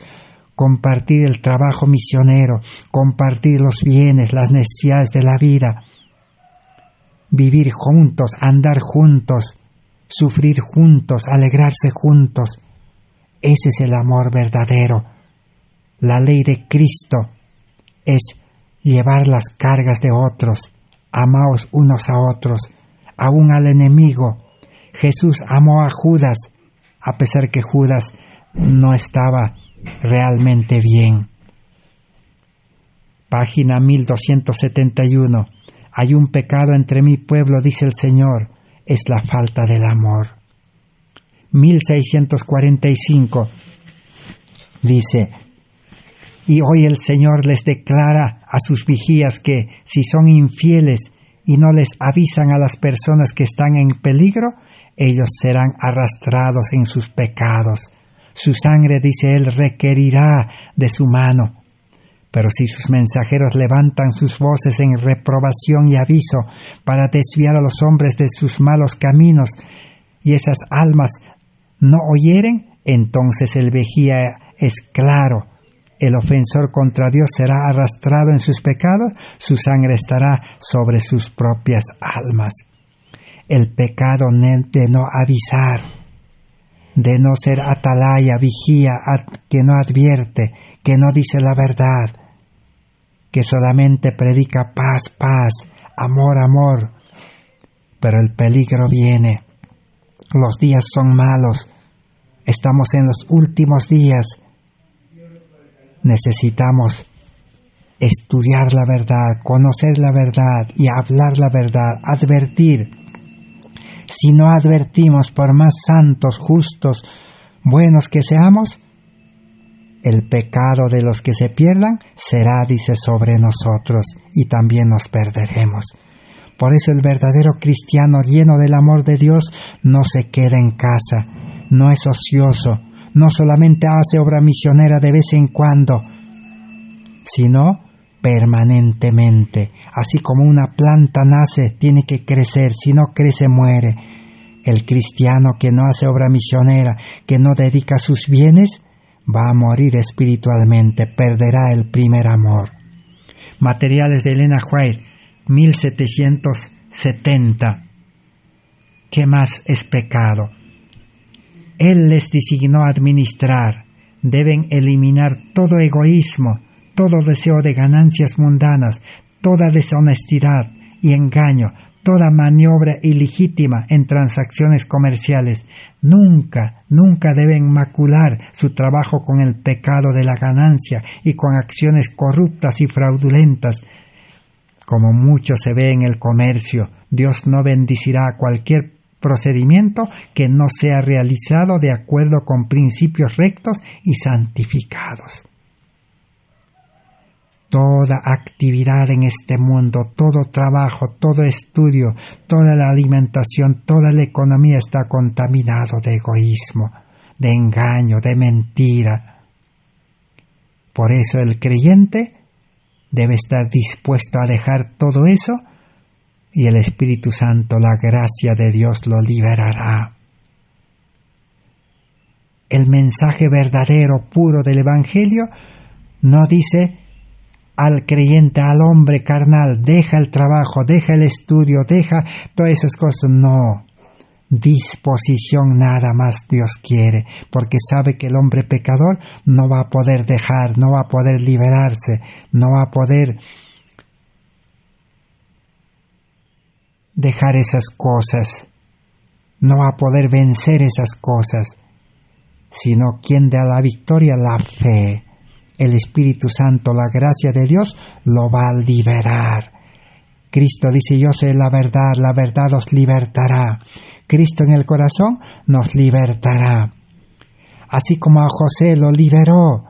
Speaker 1: compartir el trabajo misionero, compartir los bienes, las necesidades de la vida. Vivir juntos, andar juntos, sufrir juntos, alegrarse juntos. Ese es el amor verdadero. La ley de Cristo es llevar las cargas de otros. Amaos unos a otros, aún al enemigo. Jesús amó a Judas, a pesar que Judas no estaba realmente bien. Página 1271. Hay un pecado entre mi pueblo, dice el Señor, es la falta del amor. 1645 dice, y hoy el Señor les declara a sus vigías que si son infieles y no les avisan a las personas que están en peligro, ellos serán arrastrados en sus pecados. Su sangre, dice él, requerirá de su mano. Pero si sus mensajeros levantan sus voces en reprobación y aviso para desviar a los hombres de sus malos caminos, y esas almas no oyeren, entonces el vigía es claro. El ofensor contra Dios será arrastrado en sus pecados, su sangre estará sobre sus propias almas. El pecado de no avisar, de no ser atalaya, vigía, que no advierte, que no dice la verdad, que solamente predica paz, paz, amor, amor. Pero el peligro viene. Los días son malos. Estamos en los últimos días. Necesitamos estudiar la verdad, conocer la verdad y hablar la verdad, advertir. Si no advertimos, por más santos, justos, buenos que seamos, el pecado de los que se pierdan será, dice, sobre nosotros, y también nos perderemos. Por eso el verdadero cristiano lleno del amor de Dios no se queda en casa, no es ocioso, no solamente hace obra misionera de vez en cuando, sino permanentemente. Así como una planta nace, tiene que crecer, si no crece, muere. El cristiano que no hace obra misionera, que no dedica sus bienes, va a morir espiritualmente, perderá el primer amor. Materiales de Elena White, 1770. ¿Qué más es pecado? Él les designó administrar. Deben eliminar todo egoísmo, todo deseo de ganancias mundanas, toda deshonestidad y engaño, toda maniobra ilegítima en transacciones comerciales. Nunca deben macular su trabajo con el pecado de la ganancia y con acciones corruptas y fraudulentas. Como mucho se ve en el comercio, Dios no bendecirá cualquier procedimiento que no sea realizado de acuerdo con principios rectos y santificados. Toda actividad en este mundo, todo trabajo, todo estudio, toda la alimentación, toda la economía está contaminado de egoísmo, de engaño, de mentira. Por eso el creyente debe estar dispuesto a dejar todo eso y el Espíritu Santo, la gracia de Dios, lo liberará. El mensaje verdadero, puro del Evangelio, no dice al creyente, al hombre carnal, deja el trabajo, deja el estudio, deja todas esas cosas. No, disposición nada más Dios quiere, porque sabe que el hombre pecador no va a poder dejar, no va a poder liberarse, no va a poder dejar esas cosas, no va a poder vencer esas cosas, sino quien da la victoria, la fe. El Espíritu Santo, la gracia de Dios, lo va a liberar. Cristo dice, yo soy la verdad os libertará. Cristo en el corazón nos libertará. Así como a José lo liberó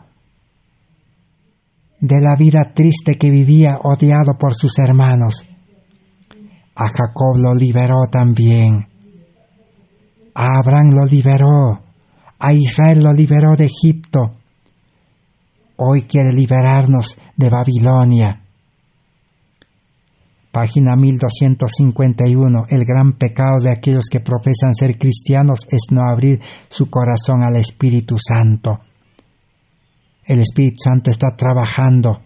Speaker 1: de la vida triste que vivía, odiado por sus hermanos, a Jacob lo liberó también. A Abraham lo liberó. A Israel lo liberó de Egipto. Hoy quiere liberarnos de Babilonia. Página 1251. El gran pecado de aquellos que profesan ser cristianos es no abrir su corazón al Espíritu Santo. El Espíritu Santo está trabajando,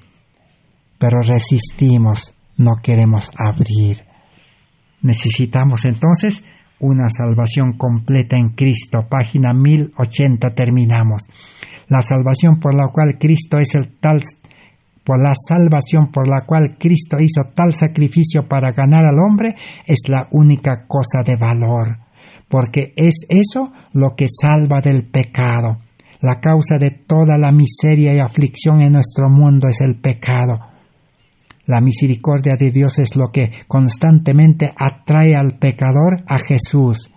Speaker 1: pero resistimos, no queremos abrir. Necesitamos entonces una salvación completa en Cristo. Página 1080 terminamos. La salvación por la cual Cristo hizo tal sacrificio para ganar al hombre es la única cosa de valor, porque es eso lo que salva del pecado. La causa de toda la miseria y aflicción en nuestro mundo es el pecado. La misericordia de Dios es lo que constantemente atrae al pecador a Jesús,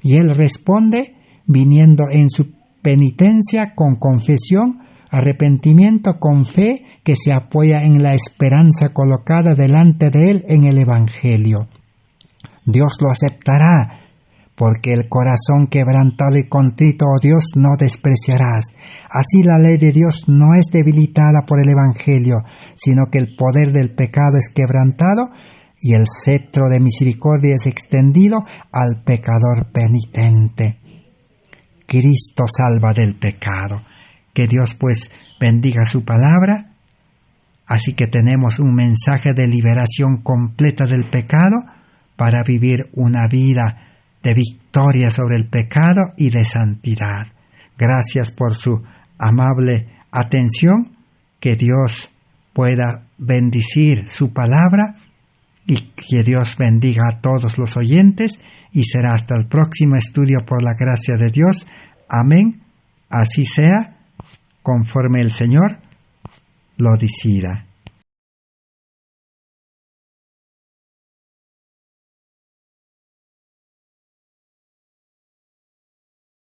Speaker 1: y Él responde viniendo en su penitencia con confesión, arrepentimiento con fe que se apoya en la esperanza colocada delante de Él en el Evangelio. Dios lo aceptará, porque el corazón quebrantado y contrito, oh Dios, no despreciarás. Así la ley de Dios no es debilitada por el Evangelio, sino que el poder del pecado es quebrantado y el cetro de misericordia es extendido al pecador penitente. Cristo salva del pecado. Que Dios pues bendiga su palabra. Así que tenemos un mensaje de liberación completa del pecado para vivir una vida de victoria sobre el pecado y de santidad. Gracias por su amable atención. Que Dios pueda bendecir su palabra y que Dios bendiga a todos los oyentes. Y será hasta el próximo estudio por la gracia de Dios. Amén. Así sea, conforme el Señor lo decida.